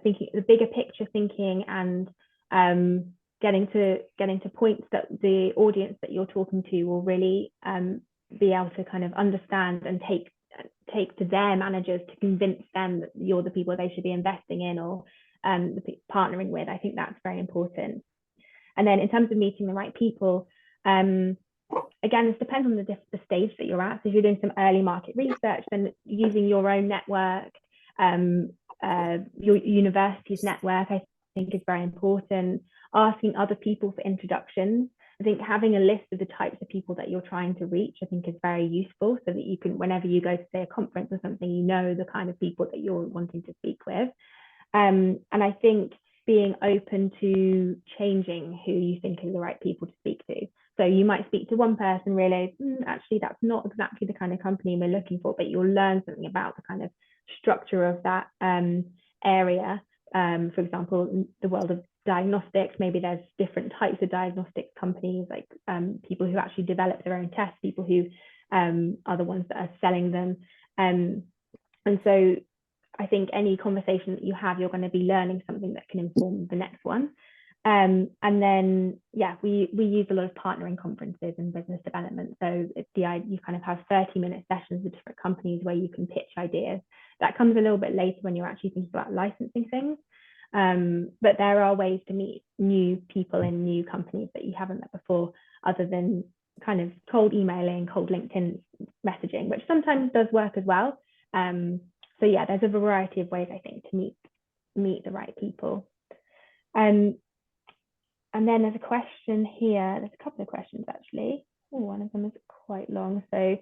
thinking the bigger picture thinking, and getting to points that the audience that you're talking to will really be able to kind of understand and take to their managers to convince them that you're the people they should be investing in or partnering with. I think that's very important. And then in terms of meeting the right people, again, this depends on the stage that you're at. So if you're doing some early market research, then using your own network, your university's network, I think is very important. Asking other people for introductions. I think having a list of the types of people that you're trying to reach, I think is very useful, so that you can, whenever you go to say a conference or something, you know the kind of people that you're wanting to speak with. And I think being open to changing who you think are the right people to speak to. So you might speak to one person, realize, actually, that's not exactly the kind of company we're looking for, but you'll learn something about the kind of structure of that area. For example, the world of diagnostics, maybe there's different types of diagnostic companies, like people who actually develop their own tests, people who are the ones that are selling them. And so I think any conversation that you have, you're going to be learning something that can inform the next one. And then, yeah, we use a lot of partnering conferences and business development. So you kind of have 30-minute sessions with different companies where you can pitch ideas. That comes a little bit later when you're actually thinking about licensing things. But there are ways to meet new people in new companies that you haven't met before, other than kind of cold emailing, cold LinkedIn messaging, which sometimes does work as well. So yeah, there's a variety of ways, I think, to meet the right people. And then there's a question here. There's a couple of questions actually. Oh, one of them is quite long. So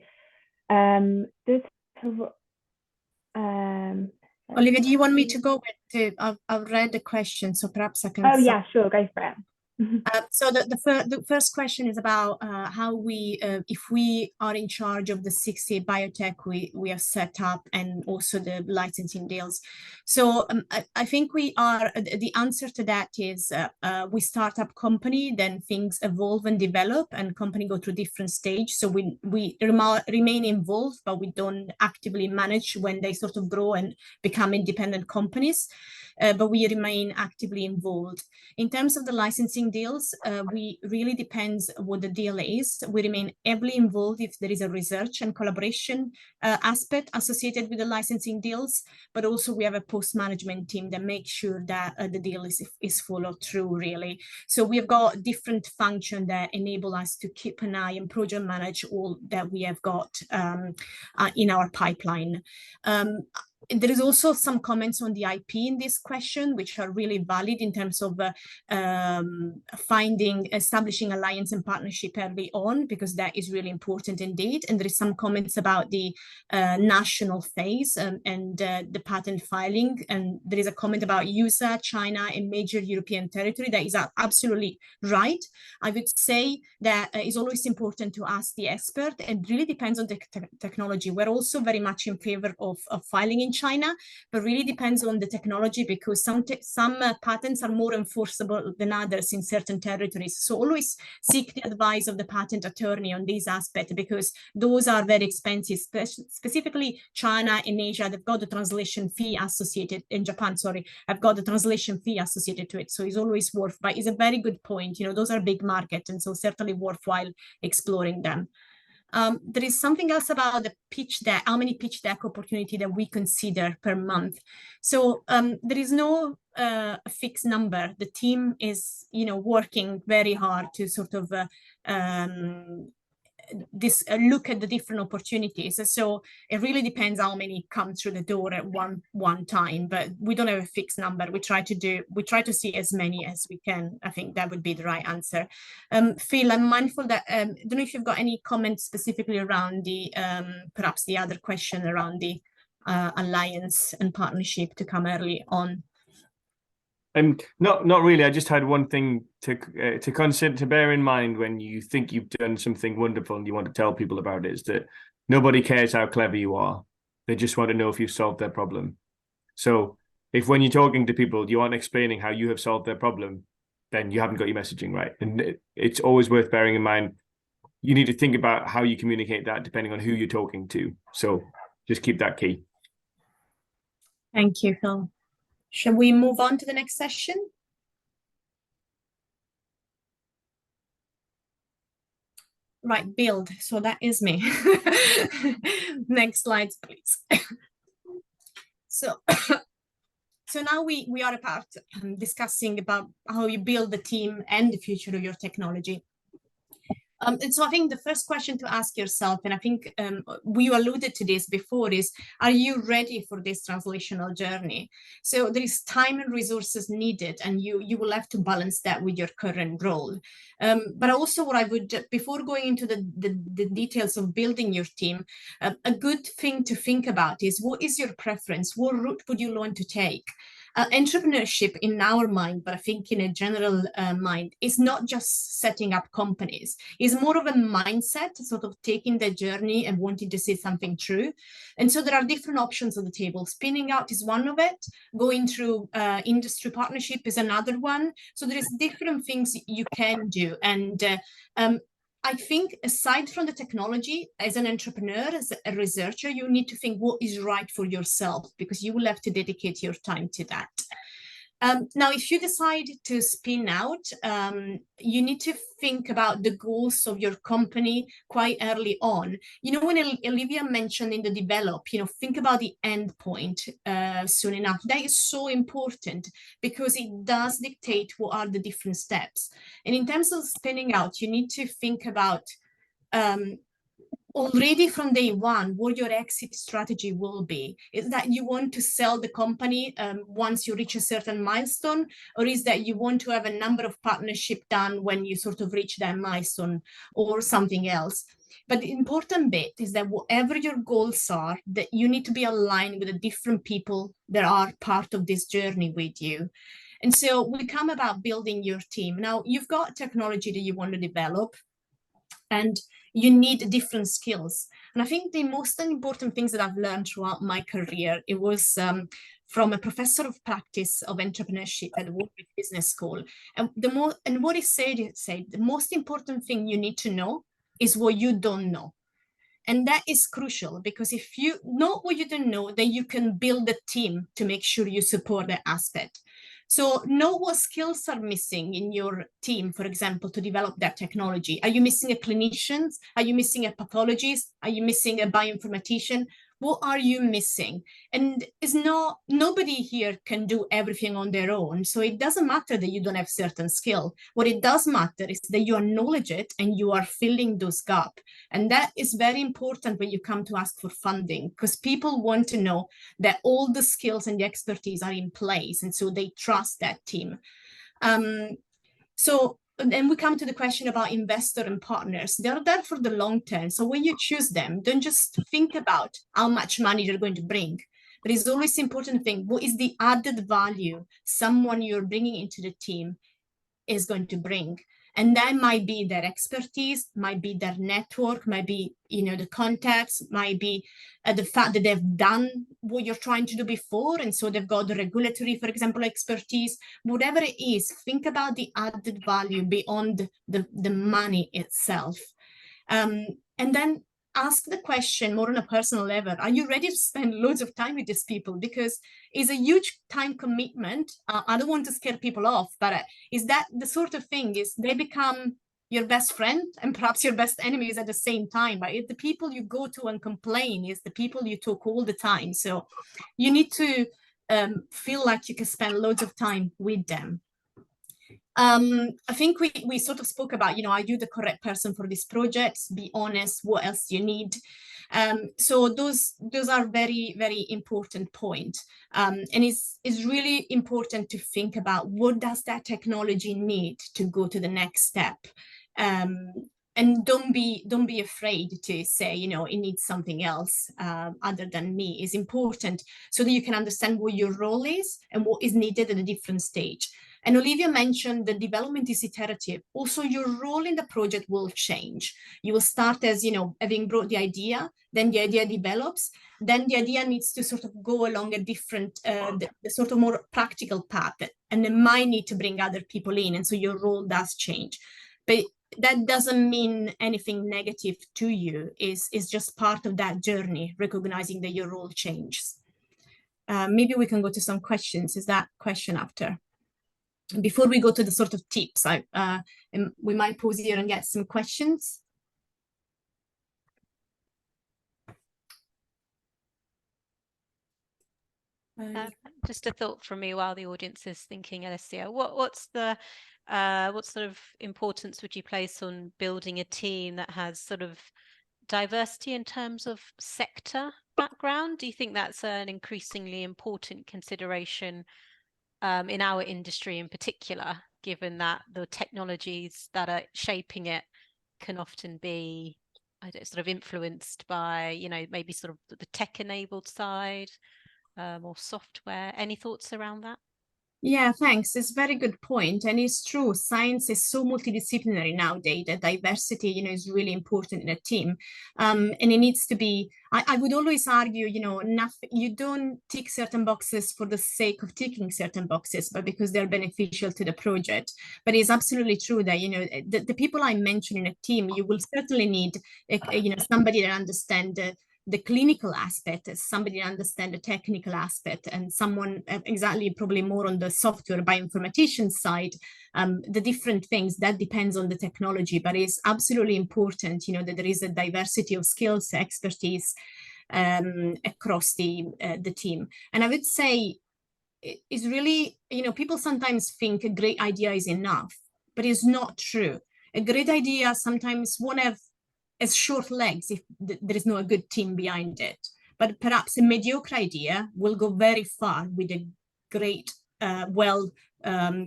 Olivia, do you want me to go with? I've read the question, so perhaps I can. Oh yeah, sure, go for it. So the first question is about how we, if we are in charge of the 60 biotech we have set up, and also the licensing deals. So I think we are, the answer to that is we start up company, then things evolve and develop, and company go through different stages. So we remain involved, but we don't actively manage when they sort of grow and become independent companies. But we remain actively involved. In terms of the licensing deals, we really depends what the deal is. We remain heavily involved if there is a research and collaboration aspect associated with the licensing deals, but also we have a post-management team that makes sure that the deal is followed through, really. So we've got different functions that enable us to keep an eye and project manage all that we have got in our pipeline. There is also some comments on the IP in this question, which are really valid in terms of establishing alliance and partnership early on, because that is really important indeed. And there is some comments about the national phase and the patent filing. And there is a comment about USA, China, and major European territory. That is absolutely right. I would say that it's always important to ask the expert. It really depends on the technology. We're also very much in favor of filing in China, but really depends on the technology, because some patents are more enforceable than others in certain territories. So always seek the advice of the patent attorney on these aspects, because those are very expensive, specifically China and Asia. They've got the translation fee associated, in Japan, sorry, I've got the translation fee associated to it. So it's always worth, but it's a very good point. You know, those are big markets, and so certainly worthwhile exploring them. There is something else about the pitch deck, how many pitch deck opportunity that we consider per month. So there is no fixed number. The team is, you know, working very hard to sort of look at the different opportunities. So it really depends how many come through the door at one time, but we don't have a fixed number. We try to see as many as we can. I think that would be the right answer. Phil, I'm mindful that I don't know if you've got any comments specifically around the perhaps the other question around the alliance and partnership to come early on. Not really. I just had one thing to consider, to bear in mind when you think you've done something wonderful and you want to tell people about it, is that nobody cares how clever you are. They just want to know if you've solved their problem. So if when you're talking to people, you aren't explaining how you have solved their problem, then you haven't got your messaging right. And it's always worth bearing in mind. You need to think about how you communicate that depending on who you're talking to. So just keep that key. Thank you, Phil. Shall we move on to the next session? Right, build. So that is me. Next slides, please. So now we are about discussing about how you build the team and the future of your technology. And so I think the first question to ask yourself, and I think we alluded to this before, is, are you ready for this translational journey? So there is time and resources needed, and you will have to balance that with your current role. But also what I would, before going into the details of building your team, a good thing to think about is, what is your preference? What route would you want to take? Entrepreneurship in our mind, but I think in a general mind, is not just setting up companies. It's more of a mindset, sort of taking the journey and wanting to see something through. And so there are different options on the table. Spinning out is one of it. Going through industry partnership is another one. So there is different things you can do. And I think aside from the technology, as an entrepreneur, as a researcher, you need to think what is right for yourself, because you will have to dedicate your time to that. Now, if you decide to spin out, you need to think about the goals of your company quite early on. You know, when Olivia mentioned in the develop, you know, think about the end point soon enough. That is so important because it does dictate what are the different steps. And in terms of spinning out, you need to think about already from day one what your exit strategy will be. Is that you want to sell the company once you reach a certain milestone, or is that you want to have a number of partnership done when you sort of reach that milestone, or something else? But the important bit is that whatever your goals are, that you need to be aligned with the different people that are part of this journey with you. And so we come about building your team. Now, you've got technology that you want to develop, and you need different skills. And I think the most important things that I've learned throughout my career, it was from a professor of practice of entrepreneurship at the Warwick Business School. And what he said, the most important thing you need to know is what you don't know. And that is crucial, because if you know what you don't know, then you can build a team to make sure you support that aspect. So know what skills are missing in your team, for example, to develop that technology. Are you missing a clinician? Are you missing a pathologist? Are you missing a bioinformatician? What are you missing? And it's not, nobody here can do everything on their own. So it doesn't matter that you don't have certain skill. What it does matter is that you acknowledge it and you are filling those gaps. And that is very important when you come to ask for funding, because people want to know that all the skills and the expertise are in place. And so they trust that team. So then we come to the question about investor and partners. They're there for the long term. So when you choose them, don't just think about how much money they're going to bring. But it's always important thing, what is the added value someone you're bringing into the team is going to bring? And that might be their expertise, might be their network, might be, you know, the contacts, might be the fact that they've done what you're trying to do before. And so they've got the regulatory, for example, expertise. Whatever it is, think about the added value beyond the money itself. And then ask the question more on a personal level. Are you ready to spend loads of time with these people? Because it's a huge time commitment. I don't want to scare people off, but is that the sort of thing is they become your best friend and perhaps your best enemies at the same time. But if the people you go to and complain is the people you talk all the time. So you need to feel like you can spend loads of time with them. I think we sort of spoke about, you know, are you the correct person for this project? Be honest, what else you need? So those are very, very important points. And it's really important to think about what does that technology need to go to the next step? And don't be afraid to say, you know, it needs something else other than me. Is important so that you can understand what your role is and what is needed at a different stage. And Olivia mentioned the development is iterative. Also, your role in the project will change. You will start as, you know, having brought the idea, then the idea develops, then the idea needs to sort of go along a different, the sort of more practical path, and then might need to bring other people in, and so your role does change. But that doesn't mean anything negative to you. It's just part of that journey, recognizing that your role changes. Maybe we can go to some questions. Is that question after? Before we go to the sort of tips, we might pause here and get some questions. Just a thought from me while the audience is thinking, Alessia. What sort of importance would you place on building a team that has sort of diversity in terms of sector background? Do you think that's an increasingly important consideration in our industry in particular, given that the technologies that are shaping it can often be sort of influenced by, you know, maybe sort of the tech-enabled side or software? Any thoughts around that? Yeah, thanks. It's a very good point. And it's true, science is so multidisciplinary nowadays that diversity, you know, is really important in a team. And it needs to be, I would always argue, you know, you don't tick certain boxes for the sake of ticking certain boxes, but because they're beneficial to the project. But it's absolutely true that, you know, the people I mentioned in a team, you will certainly need, you know, somebody that understands the clinical aspect, as somebody understand the technical aspect, and someone exactly probably more on the software bioinformatician side, the different things that depends on the technology, but it's absolutely important, you know, that there is a diversity of skills, expertise across the team. And I would say it's really, you know, people sometimes think a great idea is enough, but it's not true. A great idea sometimes won't have as short legs if there is no a good team behind it. But perhaps a mediocre idea will go very far with a great,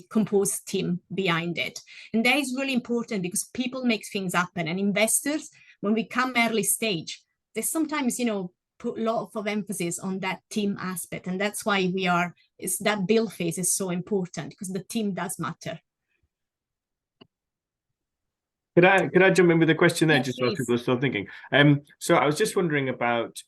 composed team behind it. And that is really important because people make things happen. And investors, when we come early stage, they sometimes, you know, put a lot of emphasis on that team aspect. And that's why that build phase is so important, because the team does matter. Could I jump in with a question there, Yes, just while please. people are still thinking? So I was just wondering about,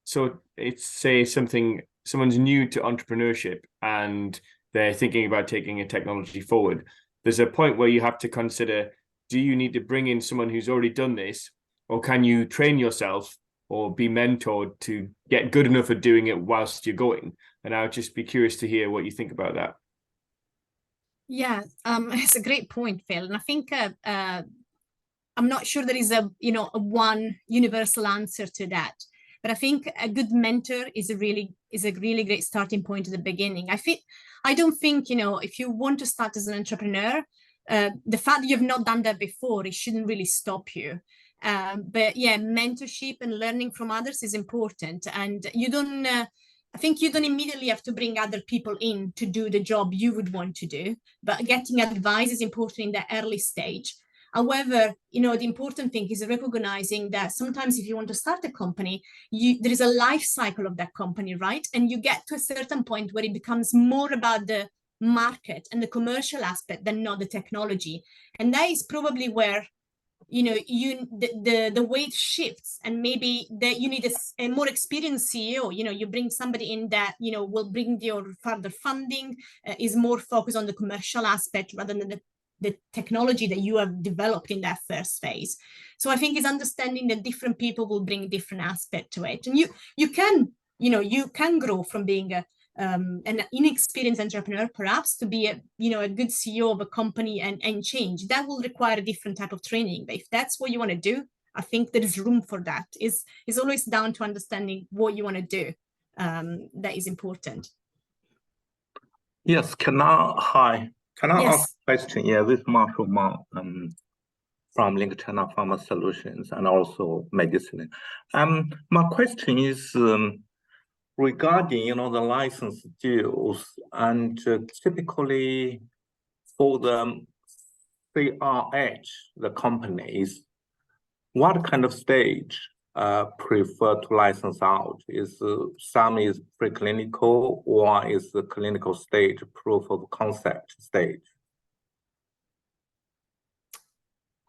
so it's say someone's new to entrepreneurship and they're thinking about taking a technology forward. There's a point where you have to consider, do you need to bring in someone who's already done this, or can you train yourself or be mentored to get good enough at doing it whilst you're going? And I would just be curious to hear what you think about that. Yeah, it's a great point, Phil. And I think I'm not sure there is a one universal answer to that. But I think a good mentor is a really great starting point at the beginning. I don't think, you know, if you want to start as an entrepreneur, the fact that you've not done that before, it shouldn't really stop you. But yeah, mentorship and learning from others is important. And you don't, I think you don't immediately have to bring other people in to do the job you would want to do, but getting advice is important in the early stage. However, you know, the important thing is recognizing that sometimes if you want to start a company, there is a life cycle of that company, right? And you get to a certain point where it becomes more about the market and the commercial aspect than not the technology. And that is probably where, you know, the weight shifts, and maybe that you need a more experienced CEO. You know, you bring somebody in that, you know, will bring your further funding, is more focused on the commercial aspect rather than the technology that you have developed in that first phase. So I think it's understanding that different people will bring different aspect to it, and you can grow from being an inexperienced entrepreneur perhaps to be a good CEO of a company and change. That will require a different type of training, but if that's what you want to do, I think there is room for that. It's always down to understanding what you want to do. That is important. Yes, Can I Yes. ask a question? Yeah, this is Marshall Mao from LinkedIn Pharma Solutions and also medicine. My question is regarding, you know, the license deals, and typically for the CRH, the companies, what kind of stage prefer to license out? Is some is preclinical, or is the clinical stage proof of concept stage?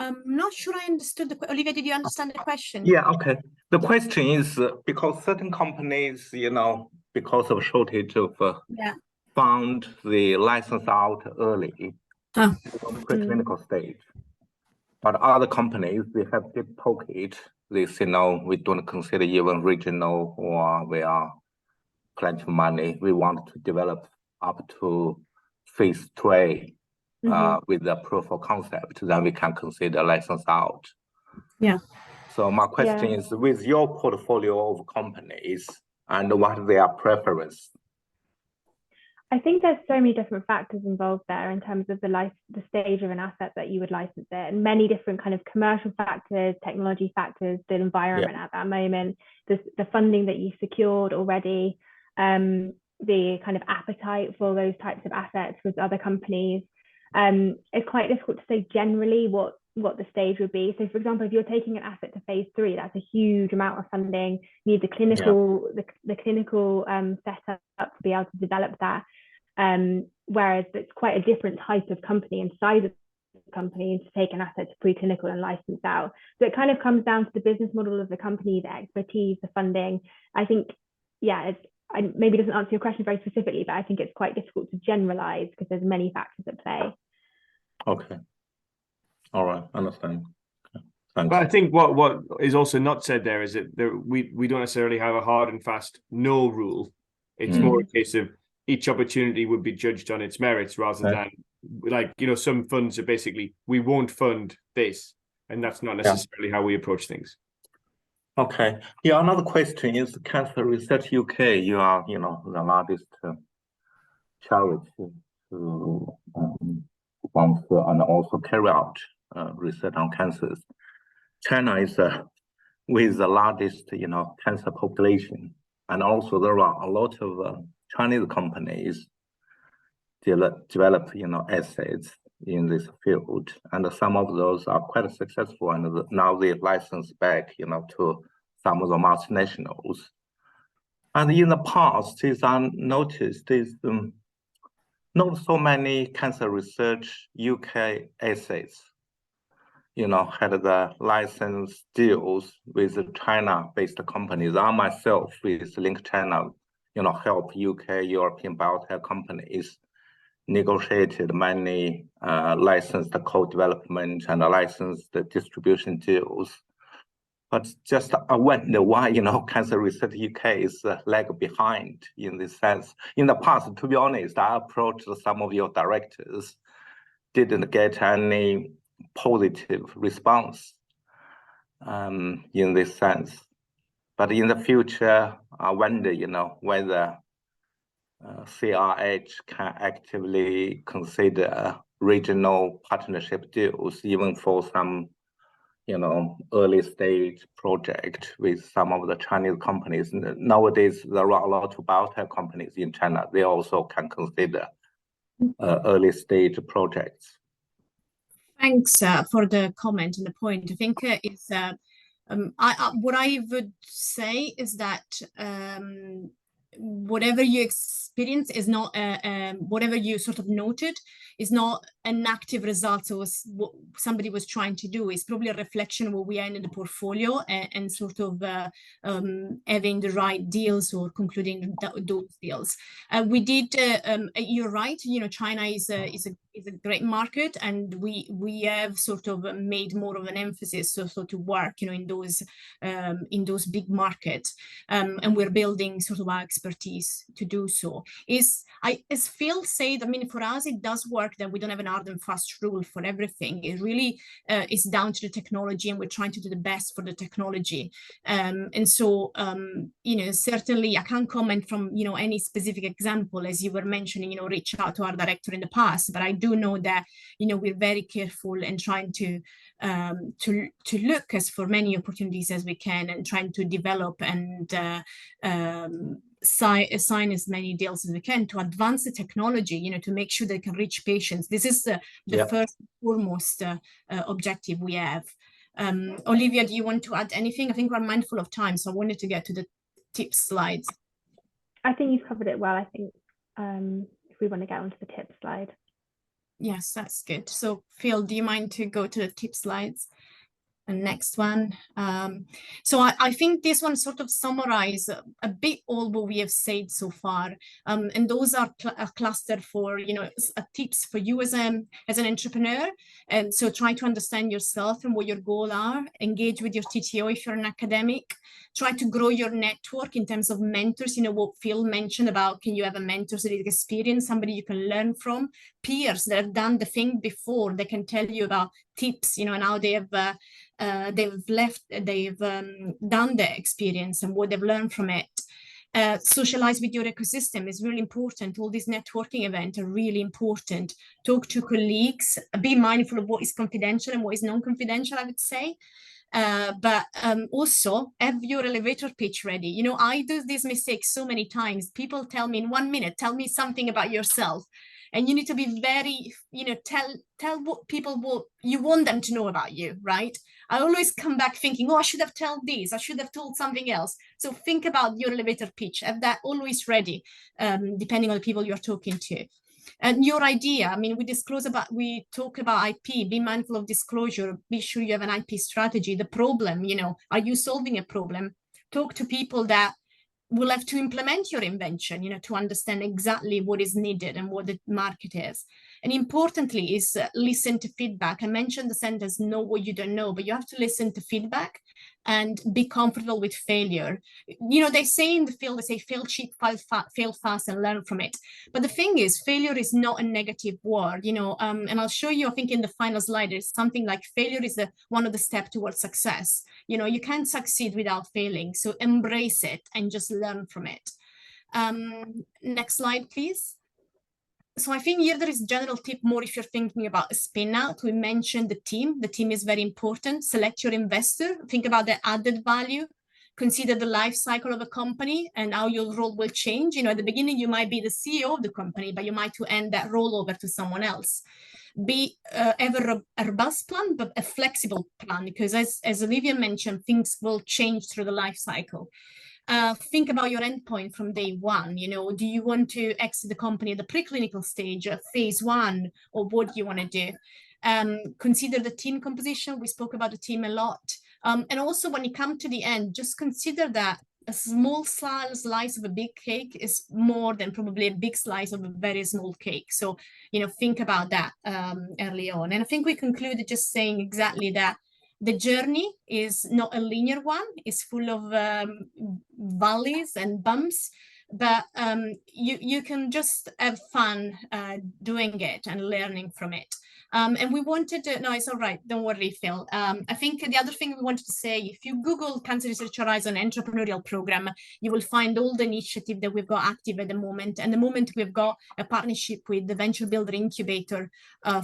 I'm not sure I understood Olivia, did you understand the question? Yeah, okay. The question is because certain companies, you know, because of shortage of fund, they license out early on preclinical stage. But other companies, they have deep pocket. They say, no, we don't consider even regional, or we are plenty of money. We want to develop up to phase 2A with the proof of concept. Then we can consider license out. Yeah. So my question is, with your portfolio of companies and what their preference? I think there's so many different factors involved there in terms of the stage of an asset that you would license it, and many different kind of commercial factors, technology factors, the environment at that moment, the funding that you secured already, the kind of appetite for those types of assets with other companies. It's quite difficult to say generally what the stage would be. So for example, if you're taking an asset to phase 3, that's a huge amount of funding. You need the clinical setup to be able to develop that. Whereas it's quite a different type of company and size of company to take an asset to preclinical and license out. So it kind of comes down to the business model of the company, the expertise, the funding. I think, maybe doesn't answer your question very specifically, but I think it's quite difficult to generalize because there's many factors at play. Okay. All right, understand. Okay. Thanks. But I think what is also not said there is that we don't necessarily have a hard and fast no rule. It's more a case of each opportunity would be judged on its merits rather than like, you know, some funds are basically, we won't fund this, and that's not necessarily how we approach things. Okay. Yeah, another question is Cancer Research UK. You are, you know, the largest charity to sponsor and also carry out research on cancers. China is with the largest, you know, cancer population, and also there are a lot of Chinese companies develop, you know, assets in this field, and some of those are quite successful, and now they license back, you know, to some of the multinationals. And in the past, is unnoticed is not so many Cancer Research UK assets, you know, had the license deals with China-based companies. I myself, with Link China, you know, help UK, European biotech companies negotiated many licensed co-development and licensed distribution deals. But just I wonder why, you know, Cancer Research UK is lag behind in this sense. In the past, to be honest, I approached some of your directors, didn't get any positive response in this sense. But in the future, I wonder, you know, whether CRH can actively consider regional partnership deals, even for some, you know, early stage project with some of the Chinese companies. Nowadays, there are a lot of biotech companies in China. They also can consider early stage projects. Thanks for the comment and the point. I think what I would say is that whatever you experience is not whatever you sort of noted is not an active result of what somebody was trying to do. It's probably a reflection of what we are in the portfolio and sort of having the right deals or concluding those deals. We did. You're right. You know, China is a great market, and we have sort of made more of an emphasis so to work, you know, in those big markets, and we're building sort of our expertise to do so. As Phil said, I mean, for us it does work that we don't have an hard and fast rule for everything. It really is down to the technology, and we're trying to do the best for the technology. And so, you know, certainly I can't comment from, you know, any specific example, as you were mentioning, you know, reach out to our director in the past, but I do know that, you know, we're very careful and trying to look as for many opportunities as we can, and trying to develop and sign as many deals as we can to advance the technology, you know, to make sure they can reach patients. This is the first and foremost objective we have. Olivia, do you want to add anything? I think we're mindful of time, so I wanted to get to the tips slides. I think you've covered it well. I think if we want to get onto the tips slide. Yes, that's good. So Phil, do you mind to go to the tip slides? And next one. So I think this one sort of summarizes a bit all what we have said so far. And those are clustered for, you know, tips for you as an entrepreneur. And so try to understand yourself and what your goals are. Engage with your TTO if you're an academic. Try to grow your network in terms of mentors. You know, what Phil mentioned about, can you have a mentor that is experienced, somebody you can learn from, peers that have done the thing before, they can tell you about tips, you know, and how they have done their experience and what they've learned from it. Socialize with your ecosystem is really important. All these networking events are really important. Talk to colleagues, be mindful of what is confidential and what is non-confidential, I would say. But also have your elevator pitch ready. You know, I do this mistake so many times. People tell me in 1 minute, tell me something about yourself. And you need to be very, you know, tell what people what you want them to know about you, right? I always come back thinking, oh, I should have told this, I should have told something else. So think about your elevator pitch, have that always ready, depending on the people you're talking to. And your idea, I mean, we talk about IP, be mindful of disclosure, be sure you have an IP strategy. The problem, you know, are you solving a problem? Talk to people that will have to implement your invention, you know, to understand exactly what is needed and what the market is. And importantly is listen to feedback. I mentioned the sentence, know what you don't know, but you have to listen to feedback and be comfortable with failure. You know, they say in the field, they say fail cheap, fail fast, and learn from it. But the thing is, failure is not a negative word, you know, and I'll show you, I think in the final slide, there's something like failure is one of the steps towards success. You know, you can't succeed without failing. So embrace it and just learn from it. Next slide, please. So I think here there is a general tip more if you're thinking about a spin out. We mentioned the team. The team is very important. Select your investor. Think about the added value. Consider the life cycle of a company and how your role will change. You know, at the beginning, you might be the CEO of the company, but you might hand that role over to someone else. Have a robust plan, but a flexible plan, because as Olivia mentioned, things will change through the life cycle. Think about your endpoint from day one. You know, do you want to exit the company at the preclinical stage, phase 1, or what do you want to do? Consider the team composition. We spoke about the team a lot. And also when you come to the end, just consider that a small slice of a big cake is more than probably a big slice of a very small cake. So, you know, think about that early on. And I think we concluded just saying exactly that. The journey is not a linear one. It's full of valleys and bumps, but you can just have fun doing it and learning from it. And we wanted to, no, it's all right, don't worry, Phil. I think the other thing we wanted to say, if you Google Cancer Research Horizon Entrepreneurial Program, you will find all the initiatives that we've got active at the moment. And the moment we've got a partnership with the Venture Builder Incubator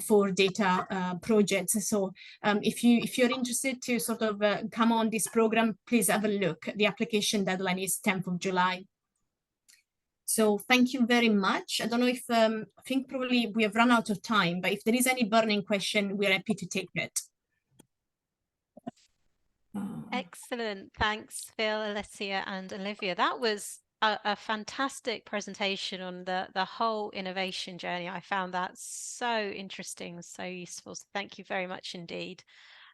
for data projects. So if you're interested to sort of come on this program, please have a look. The application deadline is 10th of July. So thank you very much. I don't know if, I think probably we have run out of time, but if there is any burning question, we're happy to take it. Excellent. Thanks, Phil, Alessia, and Olivia. That was a fantastic presentation on the whole innovation journey. I found that so interesting, so useful. So thank you very much indeed.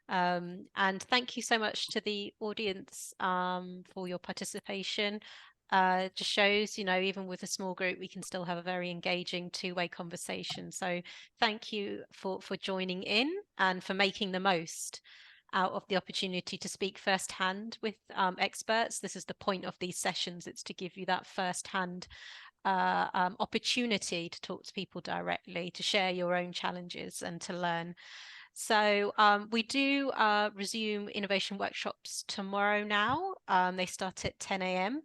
And thank you so much to the audience for your participation. Just shows, you know, even with a small group, we can still have a very engaging two-way conversation. So thank you for joining in and for making the most out of the opportunity to speak firsthand with experts. This is the point of these sessions. It's to give you that firsthand opportunity to talk to people directly, to share your own challenges and to learn. So we do resume innovation workshops tomorrow now. They start at 10 a.m.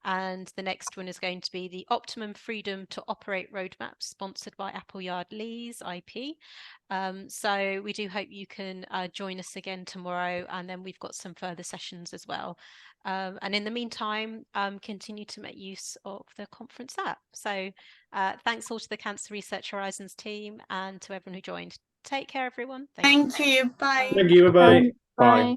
and the next one is going to be the Optimum Freedom to Operate Roadmap, sponsored by Appleyard Lee's IP. So we do hope you can join us again tomorrow, and then we've got some further sessions as well. And in the meantime, continue to make use of the conference app. So thanks all to the Cancer Research Horizons team and to everyone who joined. Take care, everyone. Thank you. Bye. Thank you. Bye-bye. Bye.